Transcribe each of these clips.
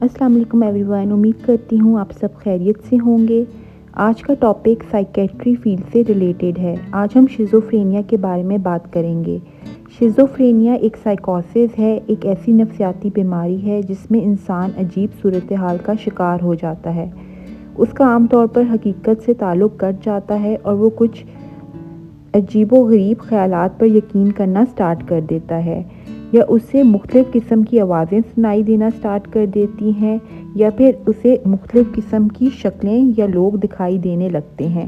अस्सलाम वालेकुम एवरीवन। उम्मीद करती हूँ आप सब खैरियत से होंगे। आज का टॉपिक साइकेट्री फील्ड से रिलेटेड है। आज हम शिज़ोफ्रेनिया के बारे में बात करेंगे। शिज़ोफ्रेनिया एक साइकोसिस है, एक ऐसी नफ्सियाती बीमारी है जिसमें इंसान अजीब सूरत हाल का शिकार हो जाता है। उसका आमतौर पर हकीकत से ताल्लुक़ कट जाता है और वो कुछ अजीबो-गरीब ख़यालात पर यकीन करना स्टार्ट कर देता है, या उसे मुख्तलिफ़ किस्म की आवाज़ें सुनाई देना स्टार्ट कर देती हैं, या फिर उसे मुख्तलिफ़ किस्म की शक्लें या लोग दिखाई देने लगते हैं।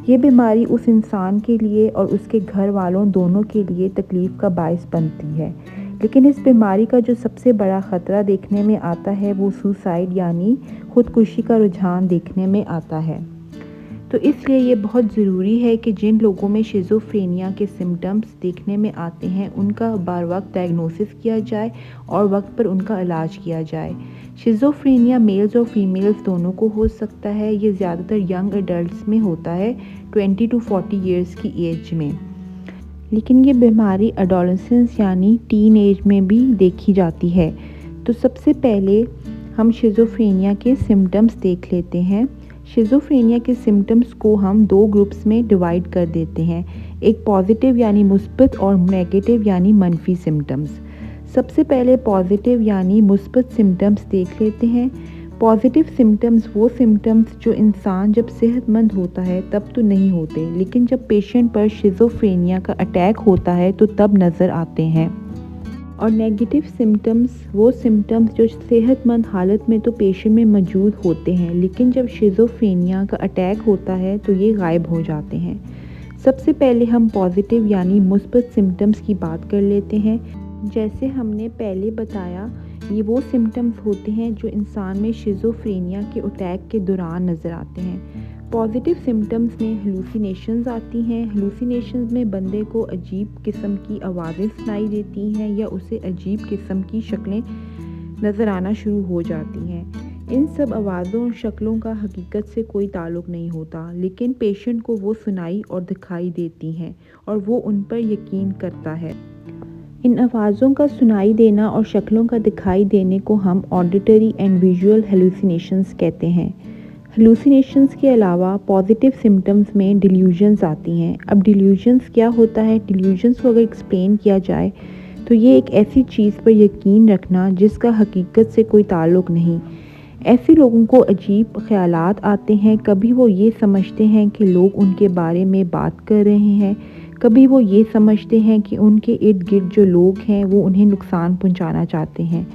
ये बीमारी उस इंसान के लिए और उसके घर वालों दोनों के लिए तकलीफ़ का बायस बनती है। लेकिन इस बीमारी का जो सबसे बड़ा ख़तरा देखने में आता है वो सुसाइड यानी ख़ुदकुशी का रुझान देखने में आता है। तो इसलिए ये बहुत ज़रूरी है कि जिन लोगों में शिज़ोफ्रेनिया के सिम्टम्स देखने में आते हैं उनका बार वक्त डायग्नोसिस किया जाए और वक्त पर उनका इलाज किया जाए। शिज़ोफ्रेनिया मेल्स और फीमेल्स दोनों को हो सकता है। ये ज़्यादातर यंग एडल्ट्स में होता है 20 to 40 ईयर्स की एज में, लेकिन ये बीमारी एडोलेसेंस यानी टीन एज में भी देखी जाती है। तो सबसे पहले हम शिज़ोफ्रेनिया के सिम्टम्स देख लेते हैं। शिज़ोफ्रेनिया के सिम्टम्स को हम दो ग्रुप्स में डिवाइड कर देते हैं, एक पॉजिटिव यानी मुस्बत और नेगेटिव यानी मनफी सिम्टम्स। सबसे पहले पॉजिटिव यानी मुस्बत सिम्टम्स देख लेते हैं। पॉजिटिव सिम्टम्स वो सिम्टम्स जो इंसान जब सेहतमंद होता है तब तो नहीं होते, लेकिन जब पेशेंट पर शिज़ोफ्रेनिया का अटैक होता है तो तब नज़र आते हैं। और नेगेटिव सिम्टम्स वो सिम्टम्स जो सेहतमंद हालत में तो पेशेंट में मौजूद होते हैं, लेकिन जब शिज़ोफ्रेनिया का अटैक होता है तो ये गायब हो जाते हैं। सबसे पहले हम पॉजिटिव यानी मुस्बत सिम्टम्स की बात कर लेते हैं। जैसे हमने पहले बताया, ये वो सिम्टम्स होते हैं जो इंसान में शिज़ोफ्रेनिया के अटैक के दौरान नज़र आते हैं। पॉजिटिव सिम्टम्स में हेलुसिनेशंस आती हैं। हेलुसिनेशंस में बंदे को अजीब किस्म की आवाज़ें सुनाई देती हैं या उसे अजीब किस्म की शक्लें नज़र आना शुरू हो जाती हैं। इन सब आवाज़ों और शक्लों का हकीकत से कोई ताल्लुक़ नहीं होता, लेकिन पेशेंट को वो सुनाई और दिखाई देती हैं और वो उन पर यकीन करता है। इन आवाज़ों का सुनाई देना और शक्लों का दिखाई देने को हम ऑडिटरी एंड विजुअल हेलुसिनेशंस कहते हैं। हेलुसिनेशंस के अलावा पॉजिटिव सिम्टम्स में डिल्यूजन्स आती हैं। अब डिल्यूजन्स क्या होता है? डिल्यूजन्स को अगर एक्सप्लेन किया जाए तो ये एक ऐसी चीज़ पर यकीन रखना जिसका हकीकत से कोई ताल्लुक़ नहीं। ऐसे लोगों को अजीब ख़यालात आते हैं। कभी वो ये समझते हैं कि लोग उनके बारे में बात कर रहे हैं, कभी वो ये समझते हैं कि उनके इर्द गिर्द जो लोग हैं वो उन्हें नुकसान पहुंचाना चाहते हैं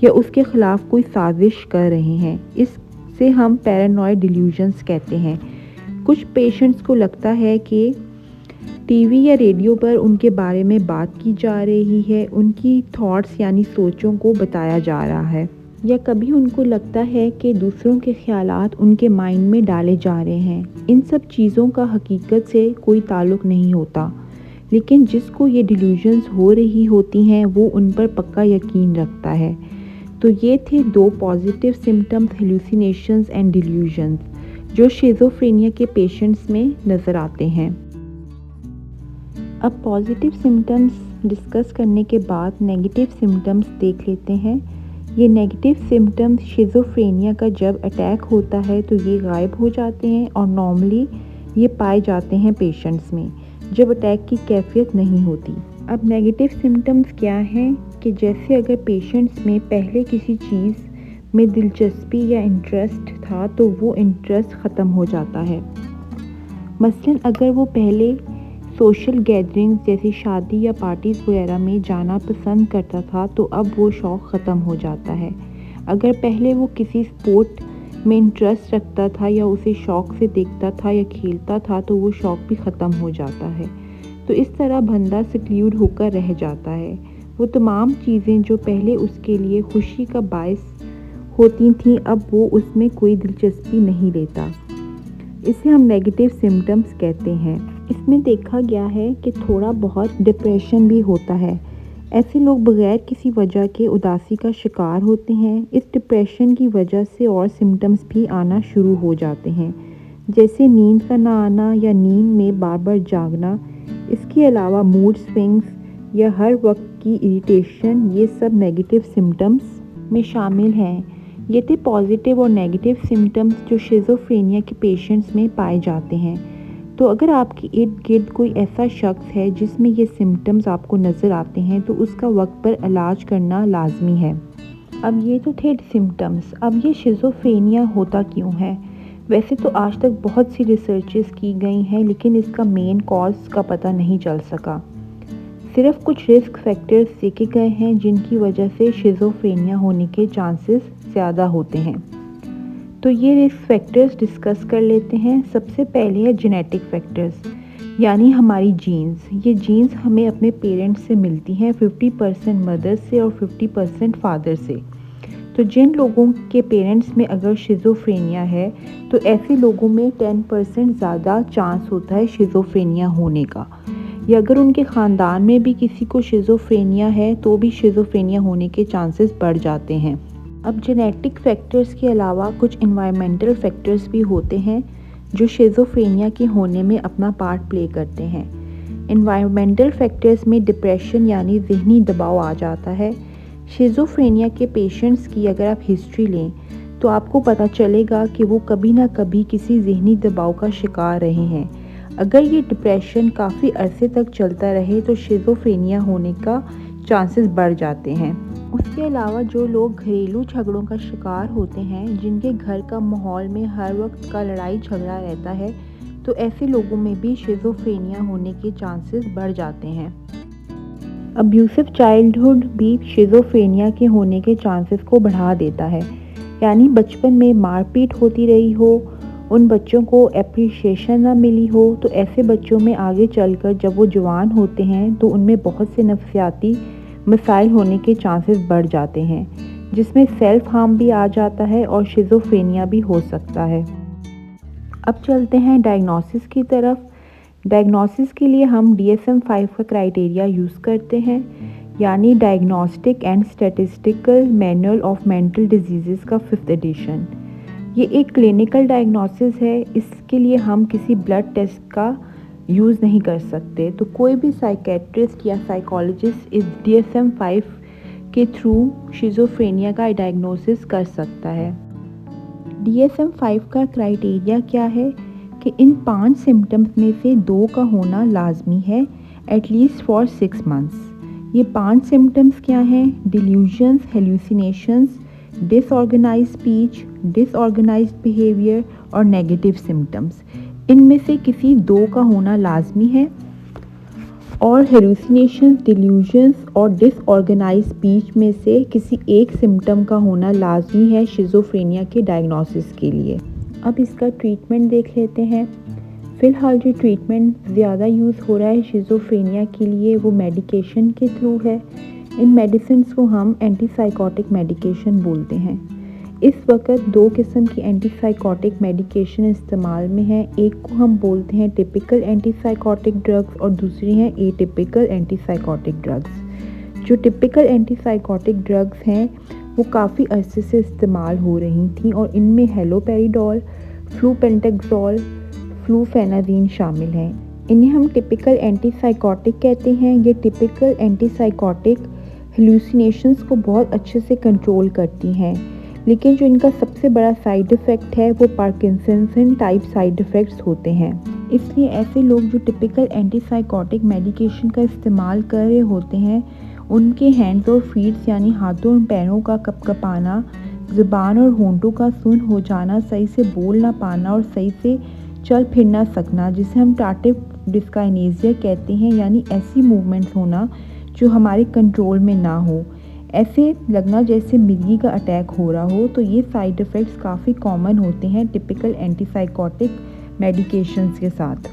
या उसके ख़िलाफ़ कोई साजिश कर रहे हैं। इससे हम पैरानॉइड डिल्यूजन्स कहते हैं। कुछ पेशेंट्स को लगता है कि टीवी या रेडियो पर उनके बारे में बात की जा रही है, उनकी थॉट्स यानी सोचों को बताया जा रहा है, या कभी उनको लगता है कि दूसरों के ख़यालात उनके माइंड में डाले जा रहे हैं। इन सब चीज़ों का हकीकत से कोई ताल्लुक़ नहीं होता, लेकिन जिसको ये डिल्यूजन्स हो रही होती हैं वो उन पर पक्का यकीन रखता है। तो ये थे दो positive symptoms, hallucinations and delusions, जो शिज़ोफ्रेनिया के पेशेंट्स में नज़र आते हैं। अब पॉजिटिव सिम्टम्स डिस्कस करने के बाद नेगेटिव सिम्टम्स देख लेते हैं। ये नेगेटिव सिम्टम्स शिज़ोफ्रेनिया का जब अटैक होता है तो ये गायब हो जाते हैं और नॉर्मली ये पाए जाते हैं पेशेंट्स में जब अटैक की कैफियत नहीं होती। अब नेगेटिव सिम्टम्स क्या हैं कि जैसे अगर पेशेंट्स में पहले किसी चीज़ में दिलचस्पी या इंटरेस्ट था तो वो इंटरेस्ट ख़त्म हो जाता है। मसलन अगर वो पहले सोशल गैदरिंग्स जैसे शादी या पार्टीज़ वगैरह में जाना पसंद करता था तो अब वो शौक़ ख़त्म हो जाता है। अगर पहले वो किसी स्पोर्ट में इंटरेस्ट रखता था या उसे शौक़ से देखता था या खेलता था तो वो शौक़ भी ख़त्म हो जाता है। तो इस तरह बंदा सिक्ल्यूड होकर रह जाता है। वो तमाम चीज़ें जो पहले उसके लिए खुशी का बायस होती थीं अब वो उसमें कोई दिलचस्पी नहीं लेता। इसे हम नेगेटिव सिम्टम्स कहते हैं। इसमें देखा गया है कि थोड़ा बहुत डिप्रेशन भी होता है। ऐसे लोग बग़ैर किसी वजह के उदासी का शिकार होते हैं। इस डिप्रेशन की वजह से और सिम्टम्स भी आना शुरू हो जाते हैं, जैसे नींद का ना आना या नींद में बार बार जागना। इसके अलावा मूड स्विंग्स या हर वक्त की इरिटेशन, ये सब नेगेटिव सिम्टम्स में शामिल हैं। ये थे पॉजिटिव और नेगेटिव सिम्टम्स जो शिज़ोफ्रेनिया के पेशेंट्स में पाए जाते हैं। तो अगर आपके इर्द गिर्द कोई ऐसा शख्स है जिसमें ये सिम्टम्स आपको नज़र आते हैं तो उसका वक्त पर इलाज करना लाजमी है। अब ये तो थे सिम्टम्स, अब ये शिज़ोफ्रेनिया होता क्यों है? वैसे तो आज तक बहुत सी रिसर्चेस की गई हैं लेकिन इसका मेन कॉज का पता नहीं चल सका। सिर्फ कुछ रिस्क फैक्टर्स देखे गए हैं जिनकी वजह से शिज़ोफ्रेनिया होने के चांसेस ज़्यादा होते हैं। तो ये रिस्क फैक्टर्स डिस्कस कर लेते हैं। सबसे पहले है जेनेटिक फैक्टर्स, यानी हमारी जीन्स। ये जीन्स हमें अपने पेरेंट्स से मिलती हैं, 50% मदर से और 50% फादर से। तो जिन लोगों के पेरेंट्स में अगर शिज़ोफ्रेनिया है तो ऐसे लोगों में 10% ज़्यादा चांस होता है शिज़ोफ्रेनिया होने का, या अगर उनके ख़ानदान में भी किसी को शिज़ोफ्रेनिया है तो भी शिज़ोफ्रेनिया होने के चांसेस बढ़ जाते हैं। अब जेनेटिक फैक्टर्स के अलावा कुछ एनवायरमेंटल फैक्टर्स भी होते हैं जो शिज़ोफ्रेनिया के होने में अपना पार्ट प्ले करते हैं। एनवायरमेंटल फैक्टर्स में डिप्रेशन यानी ज़हनी दबाव आ जाता है। शिज़ोफ्रेनिया के पेशेंट्स की अगर आप हिस्ट्री लें तो आपको पता चलेगा कि वो कभी ना कभी किसी ज़हनी दबाव का शिकार रहे हैं। अगर ये डिप्रेशन काफ़ी अरसे तक चलता रहे तो शिज़ोफ्रेनिया होने का चांसेस बढ़ जाते हैं। उसके अलावा जो लोग घरेलू झगड़ों का शिकार होते हैं, जिनके घर का माहौल में हर वक्त का लड़ाई झगड़ा रहता है, तो ऐसे लोगों में भी शिज़ोफ्रेनिया होने के चांसेस बढ़ जाते हैं। अब्यूसिव चाइल्डहुड भी शिज़ोफ्रेनिया के होने के चांसेस को बढ़ा देता है, यानी बचपन में मारपीट होती रही हो, उन बच्चों को एप्रिशिएशन ना मिली हो, तो ऐसे बच्चों में आगे चलकर जब वो जवान होते हैं तो उनमें बहुत से नफ्सियाती मसाइल होने के चांसेस बढ़ जाते हैं, जिसमें सेल्फ हार्म भी आ जाता है और शिज़ोफ्रेनिया भी हो सकता है। अब चलते हैं डायग्नोसिस की तरफ। डायग्नोसिस के लिए हम DSM-5 का क्राइटेरिया यूज़ करते हैं, यानी diagnostic and statistical manual of mental disease का 5th एडिशन। ये एक क्लिनिकल डायग्नोसिस है, इसके लिए हम किसी ब्लड टेस्ट का यूज़ नहीं कर सकते। तो कोई भी साइकेट्रिस्ट या साइकोलॉजिस्ट इस DSM-5 के थ्रू शिज़ोफ्रेनिया का डायग्नोसिस कर सकता है। DSM-5 का क्राइटेरिया क्या है कि इन 5 सिम्टम्स में से 2 का होना लाजमी है एटलीस्ट फॉर 6 मंथ्स। ये 5 सिम्टम्स क्या हैं? Delusions, hallucinations, disorganised speech, disorganised behaviour और नेगेटिव सिम्टम्स। इनमें से किसी 2 का होना लाजमी है, और हेलुसिनेशंस, डिल्यूजन्स और डिसऑर्गेनाइज्ड स्पीच में से किसी एक सिम्टम का होना लाजमी है शिज़ोफ्रेनिया के डायग्नोसिस के लिए। अब इसका ट्रीटमेंट देख लेते हैं। फ़िलहाल जो ट्रीटमेंट ज़्यादा यूज़ हो रहा है शिज़ोफ्रेनिया के लिए वो मेडिकेशन के थ्रू है। इन मेडिसिन्स को हम एंटीसाइकोटिक मेडिकेशन बोलते हैं। इस वक्त 2 किस्म की एंटीसाइकोटिक मेडिकेशन इस्तेमाल में है। एक को हम बोलते हैं टिपिकल एंटीसाइकोटिक ड्रग्स और दूसरी हैं एटिपिकल एंटीसाइकोटिक ड्रग्स। जो टिपिकल एंटीसाइकोटिक ड्रग्स हैं वो काफ़ी अरसे से इस्तेमाल हो रही थी और इनमें हेलोपेरिडोल, फ्लूपेंटाक्सोल, फ्लूफेनाजीन शामिल हैं। इन्हें हम टिपिकल एंटीसाइकोटिक कहते हैं। ये टिपिकल एंटीसाइकोटिक हेलुसिनेशंस को बहुत अच्छे से कंट्रोल करती हैं, लेकिन जो इनका सबसे बड़ा साइड इफ़ेक्ट है वो पार्किंसन टाइप साइड इफ़ेक्ट्स होते हैं। इसलिए ऐसे लोग जो टिपिकल एंटीसाइकोटिक मेडिकेशन का इस्तेमाल कर रहे होते हैं उनके हैंड्स और फीट्स यानी हाथों और पैरों का कपकपाना, ज़ुबान और होंठों का सुन्न हो जाना, सही से बोल ना पाना और सही से चल फिर ना सकना, जिसे हम टार्डिव डिस्काइनेसिया कहते हैं, यानी ऐसी मूवमेंट्स होना जो हमारे कंट्रोल में ना हो, ऐसे लगना जैसे मिर्गी का अटैक हो रहा हो। तो ये साइड इफ़ेक्ट्स काफ़ी कॉमन होते हैं टिपिकल एंटीसाइकोटिक मेडिकेशंस के साथ।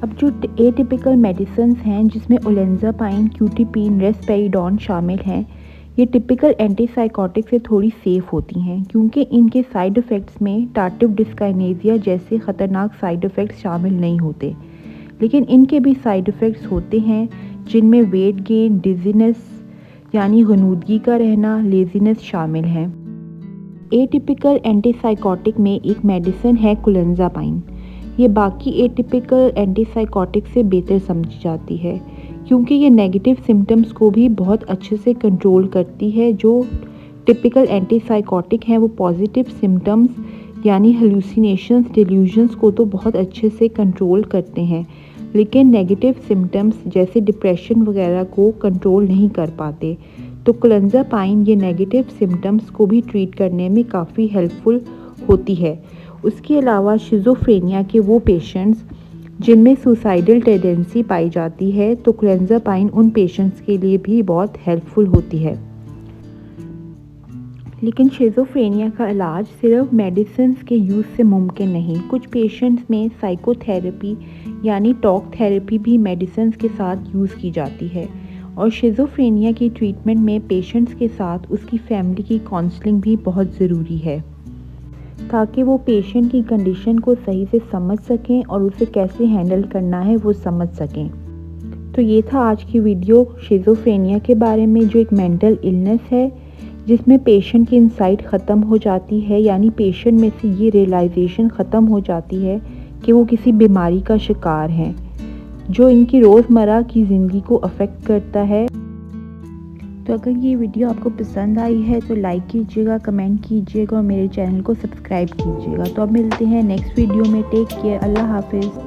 अब जो एटिपिकल मेडिसिन्स हैं जिसमें ओलेंजापाइन, क्यूटिपिन, रेस्पेरिडोन शामिल हैं, ये टिपिकल एंटीसाइकोटिक से थोड़ी सेफ़ होती हैं क्योंकि इनके साइड इफ़ेक्ट्स में टार्डिव डिस्काइनेसिया जैसे ख़तरनाक साइड इफ़ेक्ट्स शामिल नहीं होते, लेकिन इनके भी साइड इफ़ेक्ट्स होते हैं जिनमें वेट गेन, डिजीनेस यानी गनूदगी का रहना, लेजीनेस शामिल हैं। एटिपिकल एंटीसाइकोटिक में एक मेडिसिन है क्लोंज़ापाइन। ये बाकी एटिपिकल एंटीसाइकोटिक से बेहतर समझी जाती है क्योंकि ये नेगेटिव सिम्टम्स को भी बहुत अच्छे से कंट्रोल करती है जो टिपिकल एंटीसाइकोटिक हैं वो पॉजिटिव सिम्टम्स यानी हेलुसिनेशंस, डिल्यूजन्स को तो बहुत अच्छे से कंट्रोल करते हैं, लेकिन नेगेटिव सिम्टम्स जैसे डिप्रेशन वगैरह को कंट्रोल नहीं कर पाते। तो क्लोंज़ापाइन ये नेगेटिव सिम्टम्स को भी ट्रीट करने में काफ़ी हेल्पफुल होती है। उसके अलावा शिज़ोफ्रेनिया के वो पेशेंट्स जिनमें सुसाइडल टेंडेंसी पाई जाती है, तो क्लोंज़ापाइन उन पेशेंट्स के लिए भी बहुत हेल्पफुल होती है। लेकिन शिज़ोफ्रेनिया का इलाज सिर्फ मेडिसिन्स के यूज़ से मुमकिन नहीं। कुछ पेशेंट्स में साइकोथेरेपी यानी टॉक थेरेपी भी मेडिसिन्स के साथ यूज़ की जाती है। और शिज़ोफ्रेनिया की ट्रीटमेंट में पेशेंट्स के साथ उसकी फैमिली की काउंसलिंग भी बहुत ज़रूरी है, ताकि वो पेशेंट की कंडीशन को सही से समझ सकें और उसे कैसे हैंडल करना है वो समझ सकें। तो ये था आज की वीडियो शिज़ोफ्रेनिया के बारे में, जो एक मेंटल इलनेस है जिसमें पेशेंट की इंसाइट ख़त्म हो जाती है, यानी पेशेंट में से ये रियलाइजेशन ख़त्म हो जाती है कि वो किसी बीमारी का शिकार हैं, जो इनकी रोज़मर्रा की ज़िंदगी को अफेक्ट करता है। तो अगर ये वीडियो आपको पसंद आई है तो लाइक कीजिएगा, कमेंट कीजिएगा और मेरे चैनल को सब्सक्राइब कीजिएगा। तो अब मिलते हैं नेक्स्ट वीडियो में। टेक केयर, अल्लाह हाफिज़।